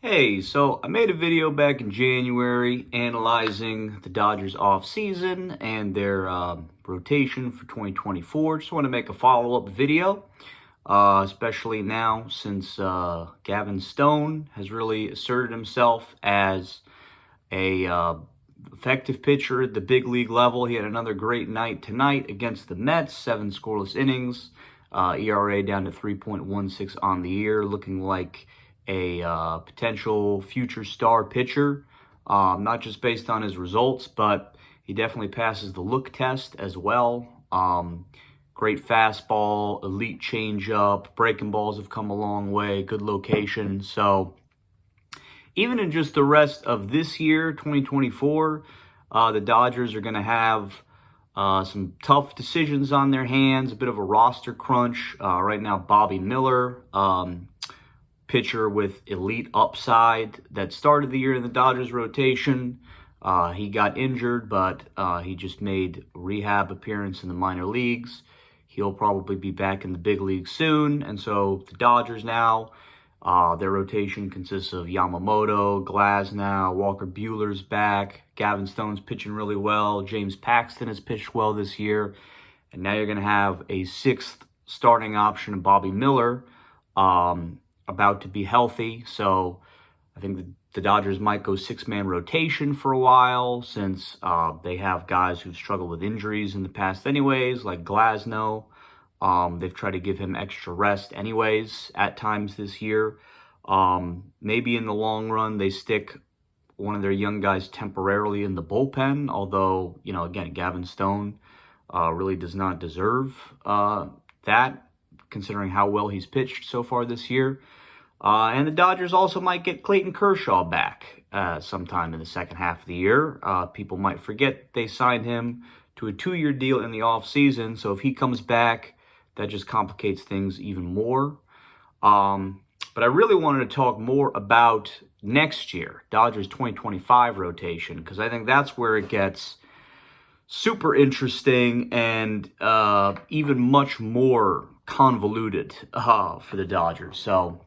Hey, so I made a video back in January analyzing the Dodgers offseason and their rotation for 2024. Just want to make a follow-up video, especially now since Gavin Stone has really asserted himself as a effective pitcher at the big league level. He had another great night tonight against the Mets, 7 scoreless innings, ERA down to 3.16 on the year, looking like a potential future star pitcher, not just based on his results, but he definitely passes the look test as well. Great fastball, elite changeup, breaking balls have come a long way, good location. So even in just the rest of this year, 2024, the Dodgers are going to have some tough decisions on their hands, a bit of a roster crunch. Right now, Bobby Miller, pitcher with elite upside that started the year in the Dodgers rotation. He got injured, but he just made a rehab appearance in the minor leagues. He'll probably be back in the big leagues soon. And so the Dodgers now, their rotation consists of Yamamoto, Glasnow, Walker Buehler's back, Gavin Stone's pitching really well, James Paxton has pitched well this year, and now you're going to have a 6th starting option of Bobby Miller, about to be healthy. So I think the Dodgers might go 6-man rotation for a while, since they have guys who've struggled with injuries in the past anyways, like Glasnow. They've tried to give him extra rest anyways at times this year. Maybe in the long run, they stick one of their young guys temporarily in the bullpen, although, again, Gavin Stone really does not deserve that, considering how well he's pitched so far this year. And the Dodgers also might get Clayton Kershaw back sometime in the second half of the year. People might forget they signed him to a 2-year deal in the offseason, so if he comes back, that just complicates things even more. But I really wanted to talk more about next year, Dodgers 2025 rotation, because I think that's where it gets super interesting and even much more convoluted for the Dodgers. So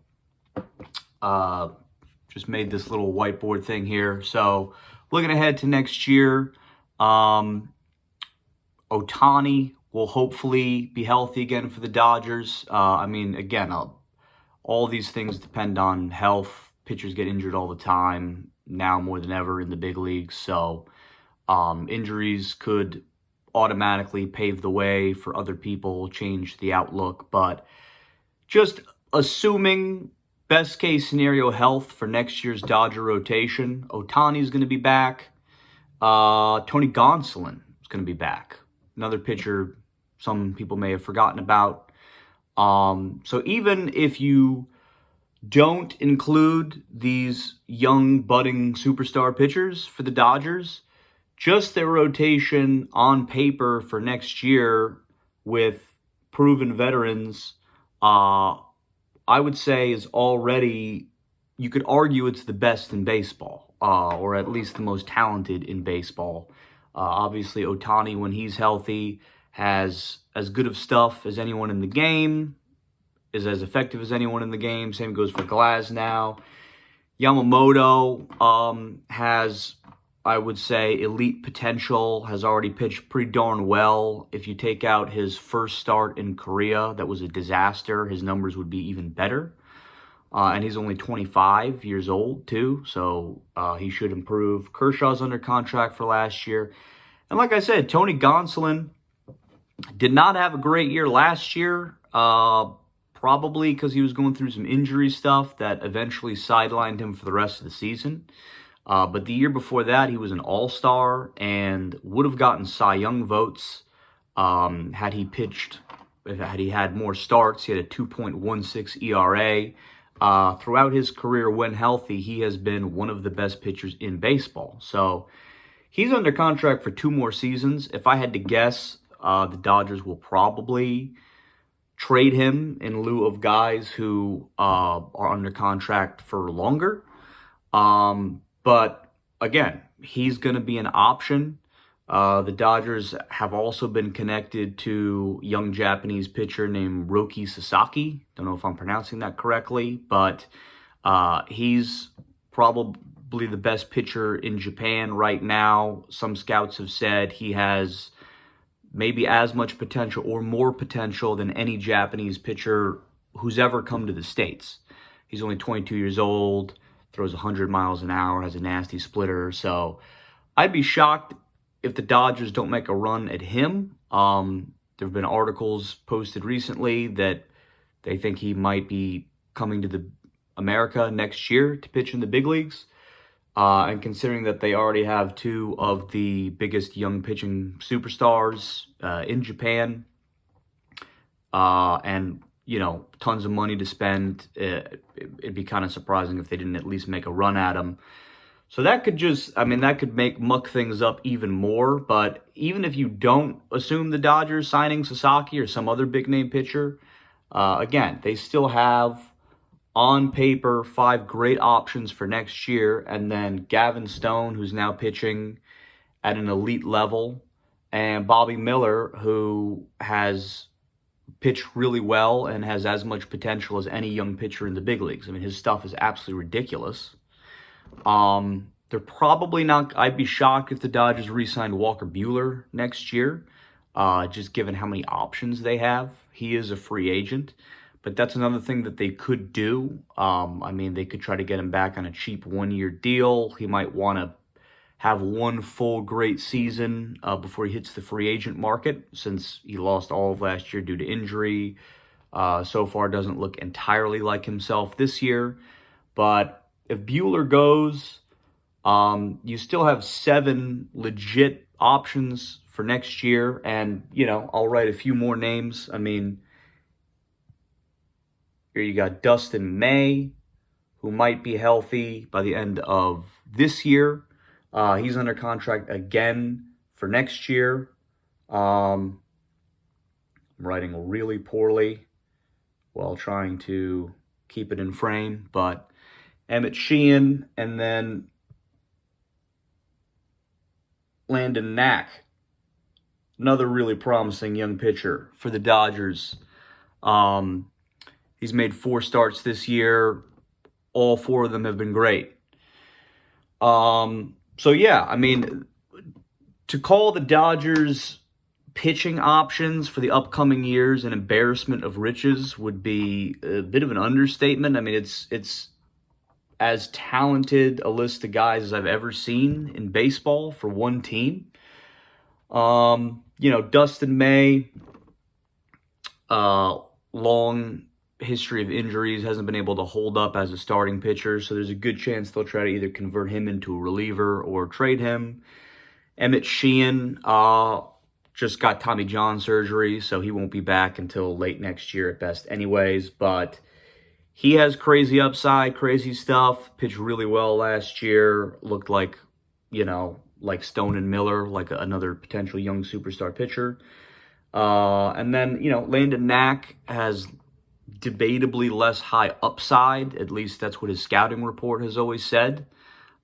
just made this little whiteboard thing here. So looking ahead to next year, Ohtani will hopefully be healthy again for the Dodgers. Again, all these things depend on health. Pitchers get injured all the time, now more than ever in the big leagues. So injuries could automatically pave the way for other people, change the outlook. But just assuming best case scenario health for next year's Dodger rotation, Ohtani's going to be back. Tony Gonsolin is going to be back. Another pitcher some people may have forgotten about. So even if you don't include these young budding superstar pitchers for the Dodgers, just their rotation on paper for next year with proven veterans, I would say is already, you could argue it's the best in baseball, or at least the most talented in baseball. Obviously, Ohtani, when he's healthy, has as good of stuff as anyone in the game, is as effective as anyone in the game. Same goes for Glasnow. Yamamoto has, I would say, elite potential, has already pitched pretty darn well. If you take out his first start in Korea, that was a disaster, his numbers would be even better. And he's only 25 years old, too, so he should improve. Kershaw's under contract for last year. And like I said, Tony Gonsolin did not have a great year last year, probably because he was going through some injury stuff that eventually sidelined him for the rest of the season. But the year before that, he was an all-star and would have gotten Cy Young votes had he had more starts. He had a 2.16 ERA. Throughout his career, when healthy, he has been one of the best pitchers in baseball. So he's under contract for 2 more seasons. If I had to guess, the Dodgers will probably trade him in lieu of guys who are under contract for longer. But again, he's going to be an option. The Dodgers have also been connected to young Japanese pitcher named Roki Sasaki. Don't know if I'm pronouncing that correctly, but He's probably the best pitcher in Japan right now. Some scouts have said he has maybe as much potential or more potential than any Japanese pitcher who's ever come to the States. He's only 22 years old, throws 100 miles an hour, has a nasty splitter. So I'd be shocked if the Dodgers don't make a run at him. There have been articles posted recently that they think he might be coming to the America next year to pitch in the big leagues. And considering that they already have two of the biggest young pitching superstars in Japan, and, you know, tons of money to spend, it'd be kind of surprising if they didn't at least make a run at him. So that could that could muck things up even more. But even if you don't assume the Dodgers signing Sasaki or some other big-name pitcher, again, they still have, on paper, 5 great options for next year. And then Gavin Stone, who's now pitching at an elite level, and Bobby Miller, who has pitched really well and has as much potential as any young pitcher in the big leagues. I mean, his stuff is absolutely ridiculous. They're probably not, I'd be shocked if the Dodgers re-signed Walker Buehler next year, just given how many options they have. He is a free agent. But that's another thing that they could do. They could try to get him back on a cheap one-year deal. He might want to have one full great season before he hits the free agent market, since he lost all of last year due to injury. So far doesn't look entirely like himself this year. But if Buehler goes, you still have 7 legit options for next year. And, you know, I'll write a few more names. I mean, here you got Dustin May, who might be healthy by the end of this year. He's under contract again for next year. I'm writing really poorly while trying to keep it in frame. But Emmett Sheehan, and then Landon Knack, another really promising young pitcher for the Dodgers. He's made 4 starts this year. All 4 of them have been great. So yeah, I mean, to call the Dodgers pitching options for the upcoming years an embarrassment of riches would be a bit of an understatement. I mean, it's as talented a list of guys as I've ever seen in baseball for one team. Dustin May, long history of injuries, hasn't been able to hold up as a starting pitcher, so there's a good chance they'll try to either convert him into a reliever or trade him. Emmett Sheehan just got Tommy John surgery, so he won't be back until late next year at best anyways, but he has crazy upside, crazy stuff, pitched really well last year, looked like, like Stone and Miller, like another potential young superstar pitcher. And then, Landon Knack has debatably less high upside. At least that's what his scouting report has always said.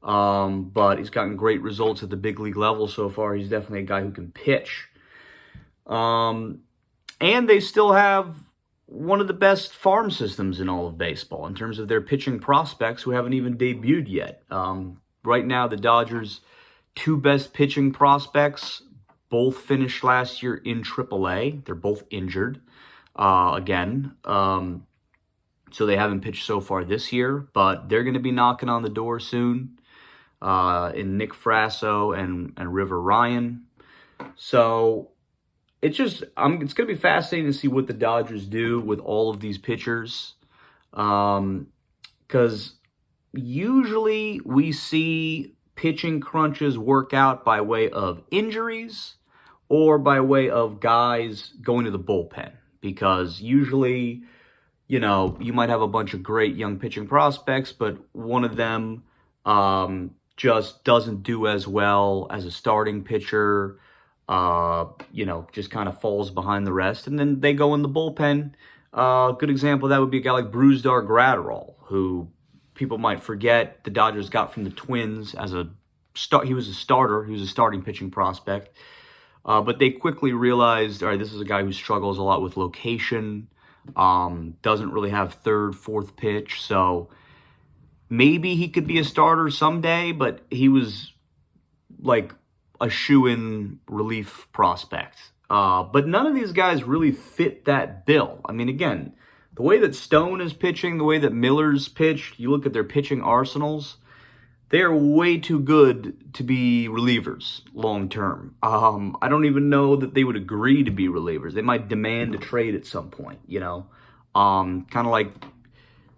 But he's gotten great results at the big league level so far. He's definitely a guy who can pitch. And they still have one of the best farm systems in all of baseball in terms of their pitching prospects who haven't even debuted yet. Right now, the Dodgers' 2 best pitching prospects both finished last year in AAA. They're both injured again. So they haven't pitched so far this year, but they're going to be knocking on the door soon in Nick Frasso and River Ryan. So it's going to be fascinating to see what the Dodgers do with all of these pitchers. Because usually we see pitching crunches work out by way of injuries or by way of guys going to the bullpen. Because usually, you might have a bunch of great young pitching prospects, but one of them just doesn't do as well as a starting pitcher, just kind of falls behind the rest, and then they go in the bullpen. A good example of that would be a guy like Brusdar Graterol, who people might forget the Dodgers got from the Twins as a start. He was a starter. He was a starting pitching prospect. But they quickly realized, all right, this is a guy who struggles a lot with location, doesn't really have third, fourth pitch. So maybe he could be a starter someday, but he was like a shoo-in relief prospect. But none of these guys really fit that bill. I mean, again, the way that Stone is pitching, the way that Miller's pitched, you look at their pitching arsenals, they are way too good to be relievers long term. I don't even know that they would agree to be relievers. They might demand a trade at some point, you know. Kind of like,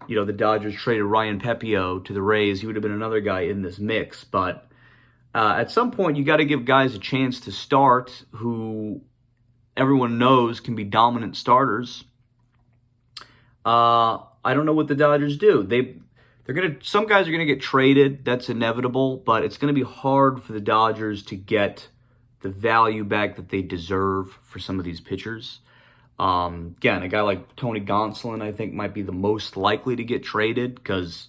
you know, the Dodgers traded Ryan Pepio to the Rays. He would have been another guy in this mix. But at some point, you got to give guys a chance to start who everyone knows can be dominant starters. I don't know what the Dodgers do. Some guys are gonna get traded. That's inevitable, but it's gonna be hard for the Dodgers to get the value back that they deserve for some of these pitchers. Again, a guy like Tony Gonsolin, I think, might be the most likely to get traded because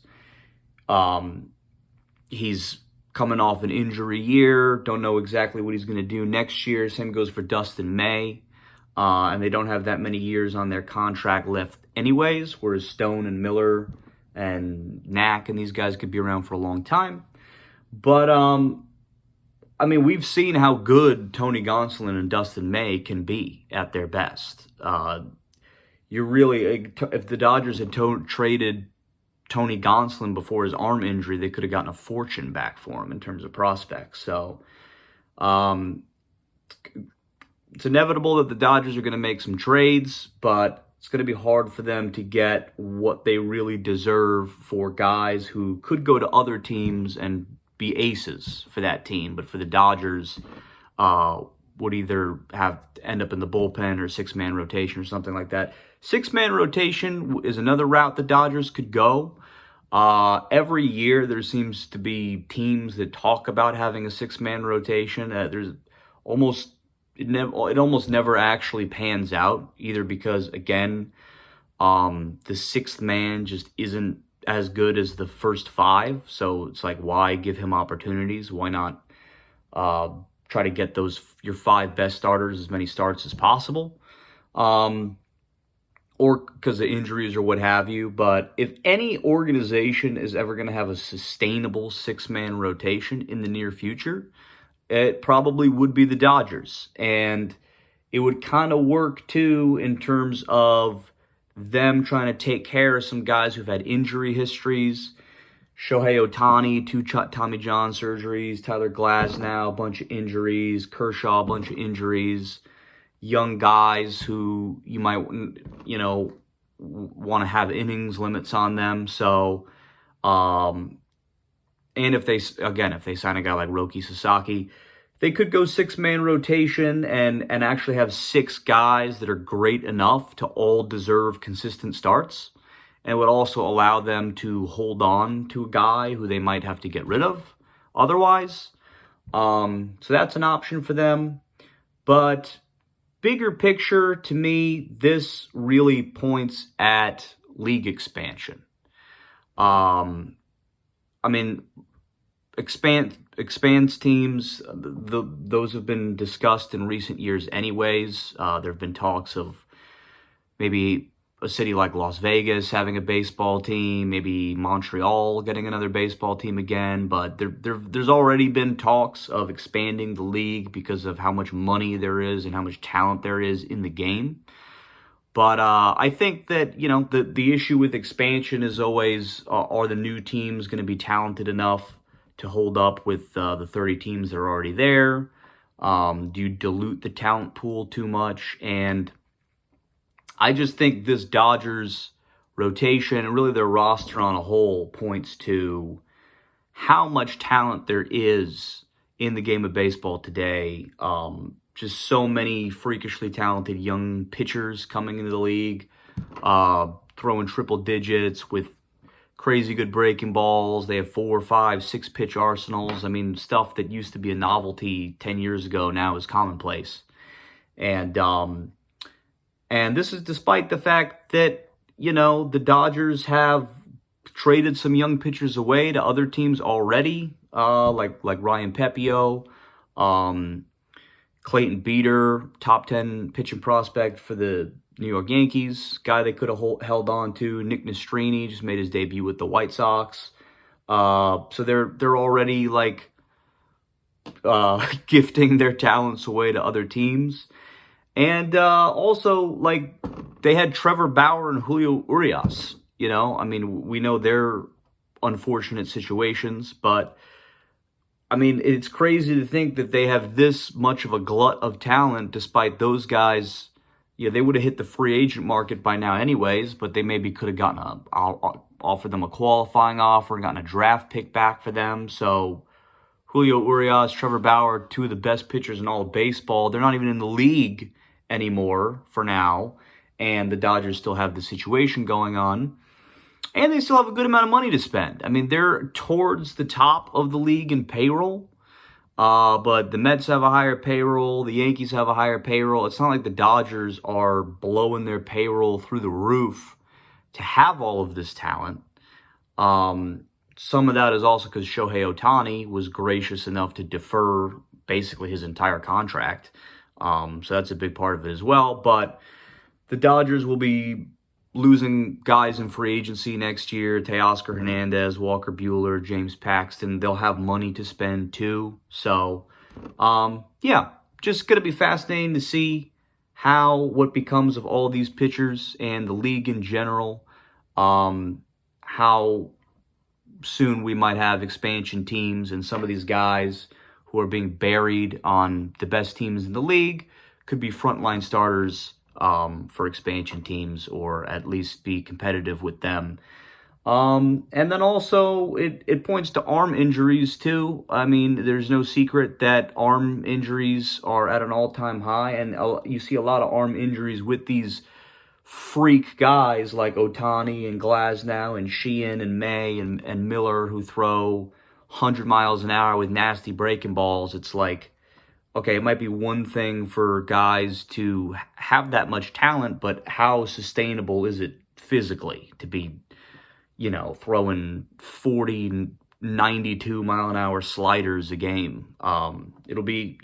he's coming off an injury year. Don't know exactly what he's gonna do next year. Same goes for Dustin May. And they don't have that many years on their contract left anyways, whereas Stone and Miller and Knack and these guys could be around for a long time. But, I mean, we've seen how good Tony Gonsolin and Dustin May can be at their best. If the Dodgers had traded Tony Gonsolin before his arm injury, they could have gotten a fortune back for him in terms of prospects. So, it's inevitable that the Dodgers are going to make some trades, but it's going to be hard for them to get what they really deserve for guys who could go to other teams and be aces for that team. But for the Dodgers, would either end up in the bullpen or six-man rotation or something like that. Six-man rotation is another route the Dodgers could go. Every year there seems to be teams that talk about having a six-man rotation. It almost never actually pans out, either because, again, the sixth man just isn't as good as the first five. So it's like, why give him opportunities? Why not try to get your five best starters as many starts as possible? Or because of injuries or what have you. But if any organization is ever going to have a sustainable six-man rotation in the near future, it probably would be the Dodgers. And it would kind of work, too, in terms of them trying to take care of some guys who've had injury histories. Shohei Ohtani, 2 Tommy John surgeries. Tyler Glasnow, a bunch of injuries. Kershaw, a bunch of injuries. Young guys who you might, you know, want to have innings limits on them. So, and if they sign a guy like Roki Sasaki, they could go six-man rotation and actually have 6 guys that are great enough to all deserve consistent starts. And it would also allow them to hold on to a guy who they might have to get rid of otherwise. So that's an option for them. But bigger picture, to me, this really points at league expansion. I mean, expands teams, those have been discussed in recent years anyways. There have been talks of maybe a city like Las Vegas having a baseball team, maybe Montreal getting another baseball team again, but there's already been talks of expanding the league because of how much money there is and how much talent there is in the game. But I think that, you know, the issue with expansion is always, are the new teams going to be talented enough to hold up with the 30 teams that are already there? Do you dilute the talent pool too much? And I just think this Dodgers rotation and really their roster on a whole points to how much talent there is in the game of baseball today. Just so many freakishly talented young pitchers coming into the league, throwing triple digits with crazy good breaking balls. They have 4, 5, 6 pitch arsenals. I mean, stuff that used to be a novelty 10 years ago now is commonplace. And this is despite the fact that, you know, the Dodgers have traded some young pitchers away to other teams already, like Ryan Pepio, Clayton Beeter, top 10 pitching prospect for the New York Yankees, guy they could have held on to. Nick Nastrini just made his debut with the White Sox. So they're already like gifting their talents away to other teams. And also, like, they had Trevor Bauer and Julio Urias. You know, I mean, we know they're unfortunate situations, but I mean, it's crazy to think that they have this much of a glut of talent despite those guys. Yeah, they would have hit the free agent market by now anyways, but they maybe could have gotten offered them a qualifying offer and gotten a draft pick back for them. So Julio Urias, Trevor Bauer, two of the best pitchers in all of baseball. They're not even in the league anymore for now, and the Dodgers still have the situation going on. And they still have a good amount of money to spend. I mean, they're towards the top of the league in payroll. But the Mets have a higher payroll. The Yankees have a higher payroll. It's not like the Dodgers are blowing their payroll through the roof to have all of this talent. Some of that is also because Shohei Ohtani was gracious enough to defer basically his entire contract. So that's a big part of it as well. But the Dodgers will be losing guys in free agency next year. Teoscar Hernandez, Walker Buehler, James Paxton. They'll have money to spend too. So, yeah, just going to be fascinating to see what becomes of all these pitchers and the league in general. How soon we might have expansion teams and some of these guys who are being buried on the best teams in the league could be frontline starters for expansion teams, or at least be competitive with them. And then also it points to arm injuries too. I mean, there's no secret that arm injuries are at an all-time high, and you see a lot of arm injuries with these freak guys like Ohtani and Glasnow and Sheehan and May and Miller, who throw 100 miles an hour with nasty breaking balls. It's like, okay, it might be one thing for guys to have that much talent, but how sustainable is it physically to be, throwing 40, 92 mile an hour sliders a game? It'll be,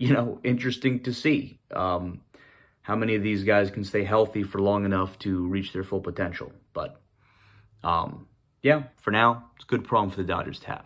interesting to see how many of these guys can stay healthy for long enough to reach their full potential. But, yeah, for now, it's a good problem for the Dodgers to have.